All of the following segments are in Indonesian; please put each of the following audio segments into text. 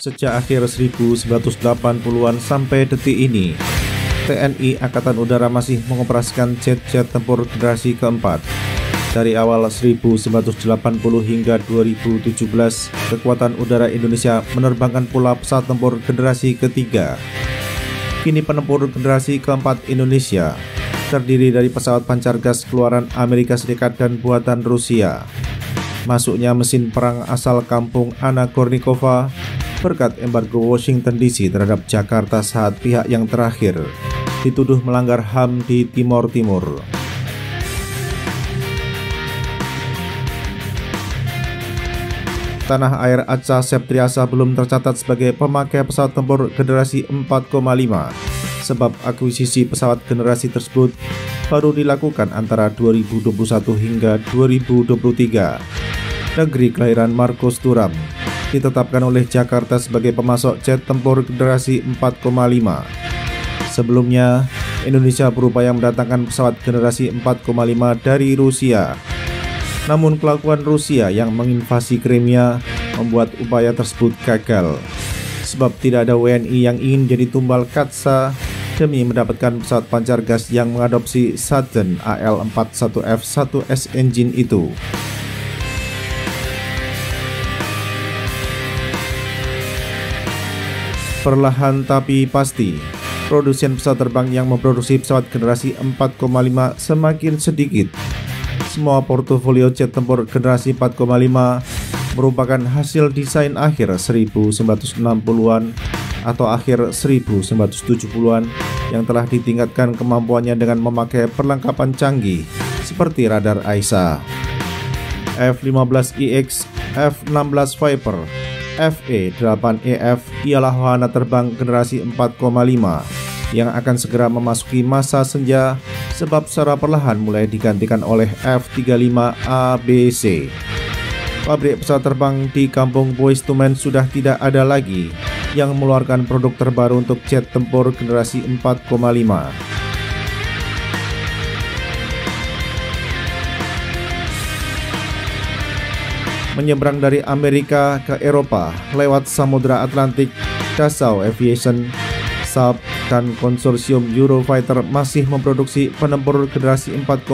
Sejak akhir 1980-an sampai detik ini, TNI Angkatan Udara masih mengoperasikan jet-jet tempur generasi keempat. Dari awal 1980 hingga 2017, kekuatan udara Indonesia menerbangkan pula pesawat tempur generasi ketiga. Kini penempur generasi keempat Indonesia terdiri dari pesawat pancar gas keluaran Amerika Serikat dan buatan Rusia. Masuknya mesin perang asal kampung Anna Kournikova berkat embargo Washington DC terhadap Jakarta saat pihak yang terakhir dituduh melanggar HAM di Timor Timur. Tanah air Acha Septriasa belum tercatat sebagai pemakai pesawat tempur generasi 4,5 sebab akuisisi pesawat generasi tersebut baru dilakukan antara 2021 hingga 2023. Negeri kelahiran Markus Thuram ditetapkan oleh Jakarta sebagai pemasok jet tempur generasi 4,5. Sebelumnya, Indonesia berupaya mendatangkan pesawat generasi 4,5 dari Rusia. Namun kelakuan Rusia yang menginvasi Crimea membuat upaya tersebut gagal. Sebab tidak ada WNI yang ingin jadi tumbal katsa demi mendapatkan pesawat pancar gas yang mengadopsi Saturn AL-41F-1S engine itu. Perlahan tapi pasti, produsen pesawat terbang yang memproduksi pesawat generasi 4,5 semakin sedikit. Semua portofolio jet tempur generasi 4,5 merupakan hasil desain akhir 1960-an atau akhir 1970-an yang telah ditingkatkan kemampuannya dengan memakai perlengkapan canggih seperti radar AESA. F-15EX, F-16 Viper, FA-8EF ialah wahana terbang generasi 4,5 yang akan segera memasuki masa senja sebab secara perlahan mulai digantikan oleh F-35ABC. Pabrik pesawat terbang di kampung Boys to Men sudah tidak ada lagi yang mengeluarkan produk terbaru untuk jet tempur generasi 4,5. Menyeberang dari Amerika ke Eropa lewat Samudra Atlantik, Dassault Aviation, Saab, dan konsorsium Eurofighter masih memproduksi penempur generasi 4,5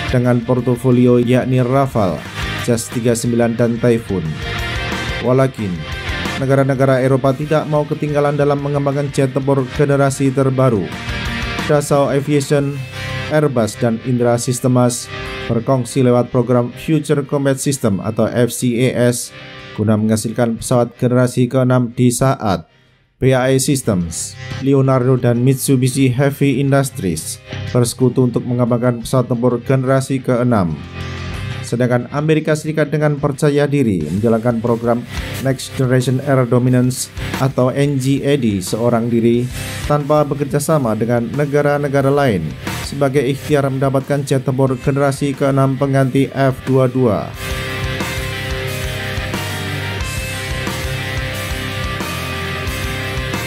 dengan portofolio yakni Rafale, Jas-39 dan Typhoon. Walakin, negara-negara Eropa tidak mau ketinggalan dalam mengembangkan jet tempur generasi terbaru. Dassault Aviation, Airbus dan Indra Systems berkongsi lewat program Future Combat System atau FCAS guna menghasilkan pesawat generasi ke-6 di saat BAE Systems, Leonardo dan Mitsubishi Heavy Industries bersekutu untuk mengembangkan pesawat tempur generasi ke-6. Sedangkan Amerika Serikat dengan percaya diri menjalankan program Next Generation Air Dominance atau NGAD seorang diri tanpa bekerja sama dengan negara-negara lain sebagai ikhtiar mendapatkan jet tempur generasi ke-6 pengganti F-22.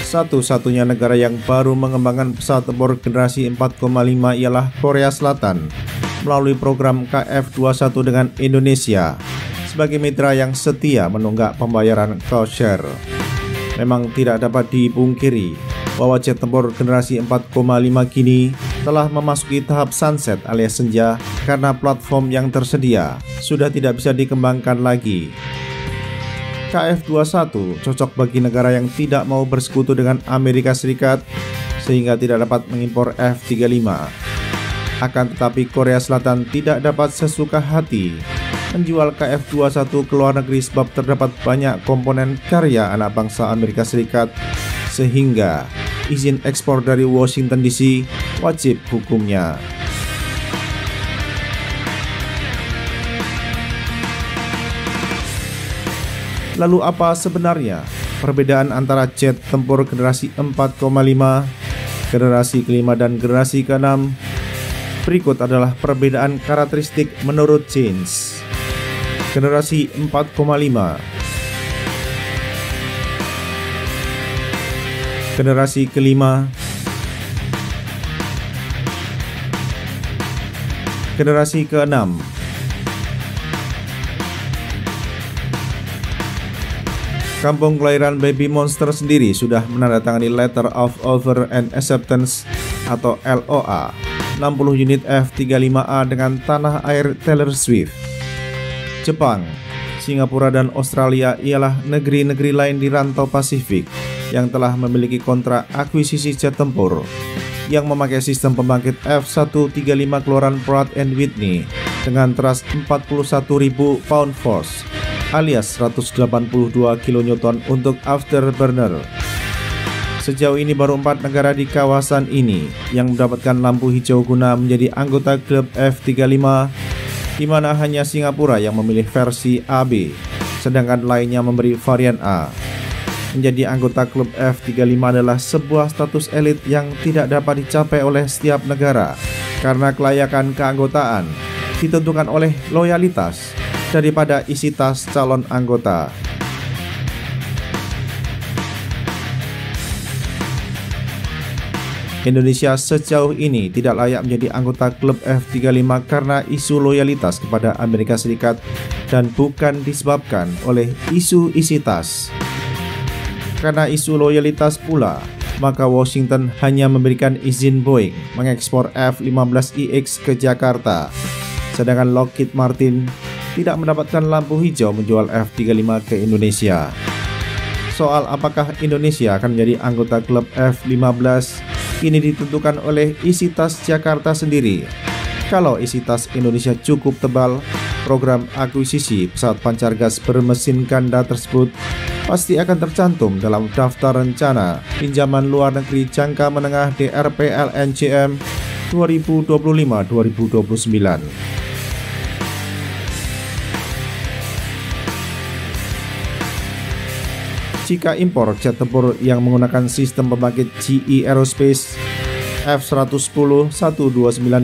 Satu-satunya negara yang baru mengembangkan pesawat tempur generasi 4,5 ialah Korea Selatan melalui program KF-21 dengan Indonesia sebagai mitra yang setia menunggak pembayaran cost share. Memang tidak dapat dipungkiri bahwa jet tempur generasi 4,5 kini telah memasuki tahap sunset alias senja karena platform yang tersedia sudah tidak bisa dikembangkan lagi. KF-21 cocok bagi negara yang tidak mau bersekutu dengan Amerika Serikat sehingga tidak dapat mengimpor F-35. Akan tetapi Korea Selatan tidak dapat sesuka hati menjual KF-21 ke luar negeri sebab terdapat banyak komponen karya anak bangsa Amerika Serikat sehingga izin ekspor dari Washington DC wajib hukumnya. Lalu apa sebenarnya perbedaan antara jet tempur generasi 4,5, generasi kelima dan generasi ke-6? Berikut adalah perbedaan karakteristik menurut Janes. Generasi 4,5, generasi kelima, generasi ke-6, Kampung kelahiran Baby Monster sendiri sudah menandatangani Letter of Offer and Acceptance atau LOA 60 unit F-35A dengan tanah air Taylor Swift. Jepang, Singapura, dan Australia ialah negeri-negeri lain di rantau Pasifik yang telah memiliki kontrak akuisisi jet tempur yang memakai sistem pembangkit F-135 keluaran Pratt & Whitney dengan thrust 41.000 pound force alias 182 kN untuk afterburner. Sejauh ini baru 4 negara di kawasan ini yang mendapatkan lampu hijau guna menjadi anggota klub F-35, di mana hanya Singapura yang memilih versi AB, sedangkan lainnya memberi varian A. Menjadi anggota klub F-35 adalah sebuah status elit yang tidak dapat dicapai oleh setiap negara karena kelayakan keanggotaan ditentukan oleh loyalitas daripada isi tas calon anggota. Indonesia sejauh ini tidak layak menjadi anggota klub F-35 karena isu loyalitas kepada Amerika Serikat dan bukan disebabkan oleh isu isi tas. Karena isu loyalitas pula, maka Washington hanya memberikan izin Boeing mengekspor F-15IX ke Jakarta, sedangkan Lockheed Martin tidak mendapatkan lampu hijau menjual F-35 ke Indonesia. Soal apakah Indonesia akan menjadi anggota klub F-15 ini ditentukan oleh isi tas Jakarta sendiri. Kalau isi tas Indonesia cukup tebal, program akuisisi pesawat pancar gas bermesin ganda tersebut pasti akan tercantum dalam daftar rencana pinjaman luar negeri jangka menengah DRPLNJM 2025-2029. Jika impor jet tempur yang menggunakan sistem pembangkit GE Aerospace F-110-129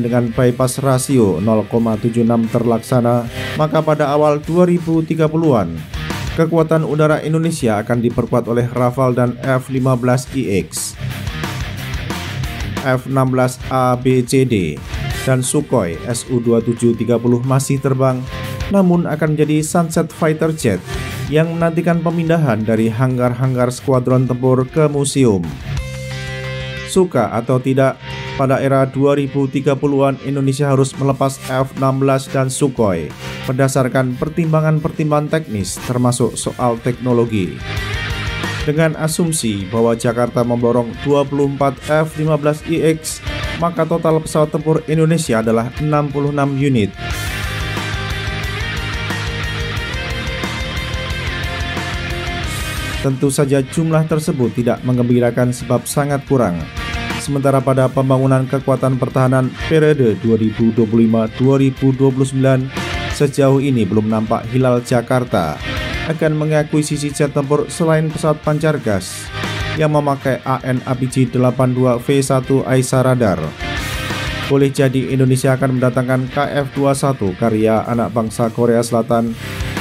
dengan bypass rasio 0,76 terlaksana, maka pada awal 2030-an, kekuatan udara Indonesia akan diperkuat oleh Rafale dan F-15IX, F-16ABCD, dan Sukhoi Su-2730 masih terbang, namun akan menjadi sunset fighter jet yang menantikan pemindahan dari hanggar-hanggar skuadron tempur ke museum. Suka atau tidak, pada era 2030-an Indonesia harus melepas F-16 dan Sukhoi berdasarkan pertimbangan-pertimbangan teknis termasuk soal teknologi. Dengan asumsi bahwa Jakarta memborong 24 F-15IX, maka total pesawat tempur Indonesia adalah 66 unit. Tentu saja jumlah tersebut tidak menggembirakan sebab sangat kurang. Sementara pada pembangunan kekuatan pertahanan periode 2025-2029, sejauh ini belum nampak hilal Jakarta akan mengakuisisi jet tempur selain pesawat pancar gas yang memakai AN/APG-82V1 AISA radar. Boleh jadi Indonesia akan mendatangkan KF-21 karya anak bangsa Korea Selatan,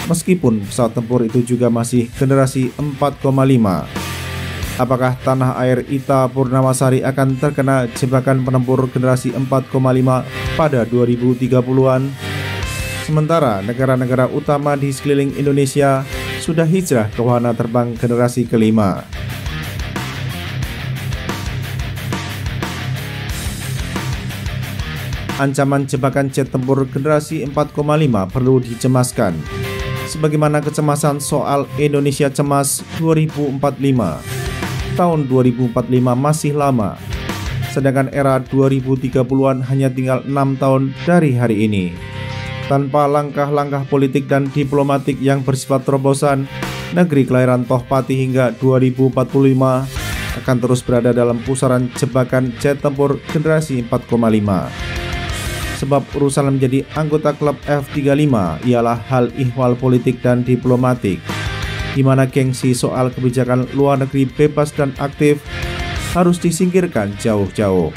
meskipun pesawat tempur itu juga masih generasi 4,5. Apakah tanah air Ita Purnamasari akan terkena jebakan penempur generasi 4,5 pada 2030-an? Sementara negara-negara utama di sekeliling Indonesia sudah hijrah ke wahana terbang generasi kelima. Ancaman jebakan jet tempur generasi 4,5 perlu dicemaskan, sebagaimana kecemasan soal Indonesia Cemas 2045. Tahun 2045 masih lama, sedangkan era 2030-an hanya tinggal 6 tahun dari hari ini. Tanpa langkah-langkah politik dan diplomatik yang bersifat terobosan, negeri kelahiran Tohpati hingga 2045 akan terus berada dalam pusaran jebakan jet tempur generasi 4,5. Sebab urusan menjadi anggota klub F-35 ialah hal ihwal politik dan diplomatik, di mana gengsi soal kebijakan luar negeri bebas dan aktif harus disingkirkan jauh-jauh.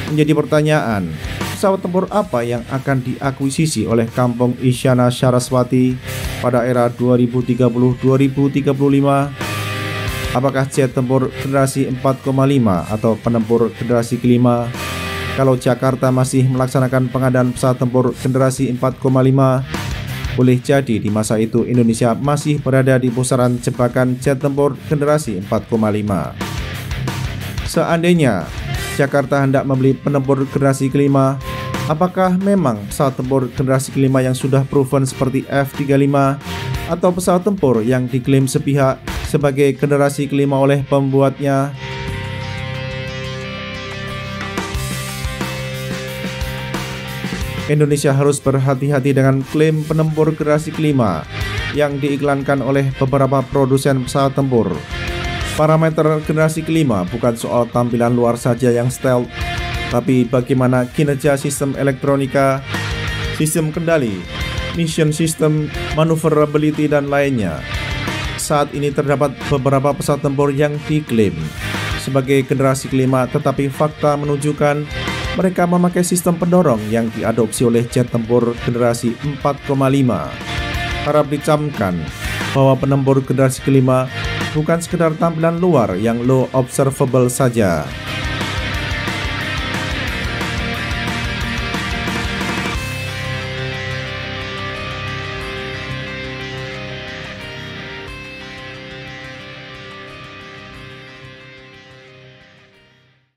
Menjadi pertanyaan, pesawat tempur apa yang akan diakuisisi oleh Kampung Isyana Saraswati pada era 2030-2035? Apakah jet tempur generasi 4,5 atau penempur generasi kelima? Kalau Jakarta masih melaksanakan pengadaan pesawat tempur generasi 4,5, boleh jadi di masa itu Indonesia masih berada di pusaran jebakan jet tempur generasi 4,5. Seandainya Jakarta hendak membeli penempur generasi kelima, apakah memang pesawat tempur generasi kelima yang sudah proven seperti F-35 atau pesawat tempur yang diklaim sepihak sebagai generasi kelima oleh pembuatnya? Indonesia harus berhati-hati dengan klaim penempur generasi kelima yang diiklankan oleh beberapa produsen pesawat tempur. Parameter generasi kelima bukan soal tampilan luar saja yang stealth, tapi bagaimana kinerja sistem elektronika, sistem kendali, mission system, maneuverability, dan lainnya. Saat ini terdapat beberapa pesawat tempur yang diklaim sebagai generasi kelima, tetapi fakta menunjukkan mereka memakai sistem pendorong yang diadopsi oleh jet tempur generasi 4,5. Harap dicamkan bahwa penempur generasi kelima bukan sekedar tampilan luar yang low observable saja.